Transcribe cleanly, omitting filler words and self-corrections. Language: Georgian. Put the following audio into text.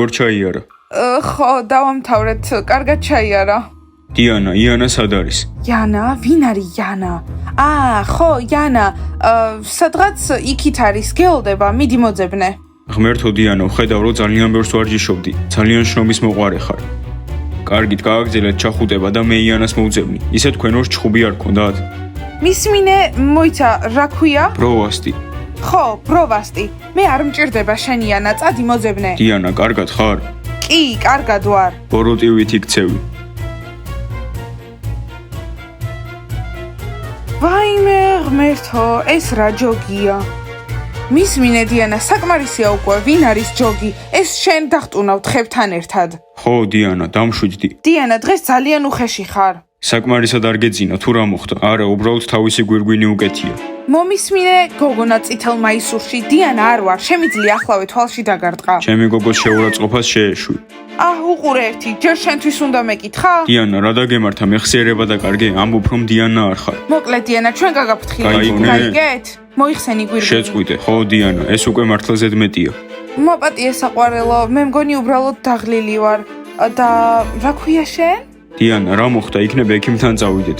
როგორ ჩაიარა? ხო, დავამთავრეთ, კარგად ჩაიარა. დიანა, იანა სად არის? Яна, ვინ არის Яна? ხო, Яна, სადღაც იქით არის, გეოლდება, მიდი მოძებნე. ღმერთო დიანო, ხედავ რომ ძალიან ბევრს ვარჯიშობდი. ძალიან შრომის მოყვარე ხარ. კარგით, გააგრძელეთ ჩახუტება და მე იანას მოვძებნი. ისე თქვენ ორს ჩხუბი არ გქონდათ? მისმინე, მოიცა, რა ქვია? პროვასტი. ხო, პროვასტი. მე არ მჭირდება შენი Яна, წადი მოძებნე. დიანა, კარგად ხარ? კი, კარგად ვარ. ბოროტივით იქცევი. ვაიმე, ღმერთო, ეს რა ჯოგია? მისმინე დიანა, საკმარისია უკვე, ვინ არის ჯოგი? ეს შენ დახტუნავ თხებთან ერთად. ხო, დიანა, დამშვიდდი. დიანა, დღეს ძალიან უხეში ხარ. საკმარისად არ გეძინა, თუ რა მოხდა? არა, უბრალოდ თავისი გვირგვინი უკეთია. მომისმინე, გოგონა წითელ მაისურში, დიანა არ ვარ, შემიძლია ახლავე თვალში დაგარტყა. ჩემი გოგოს შეურაცხყოფას შეეშვი. უყურე ერთი, ჯერ შენთვის უნდა მეკითხა? დიანა, რა დაგემართა, მეხსიერება და კარგე, ამბობ რომ დიანა არ ხარ. მოკლედ დიანა, ჩვენ გაგაფრთხილეთ. გაიგეთ? მოიხსენი გვირგვინი. შეწყვიტე, ხო დიანა, ეს უკვე მართლა ზედმეტია. მოპატიე საყვარელო, მე მგონი უბრალოდ დაღლილი ვარ და რა ქვია შენ? დიანა, რა მოხდა? იქნება ექიმთან წავიდეთ.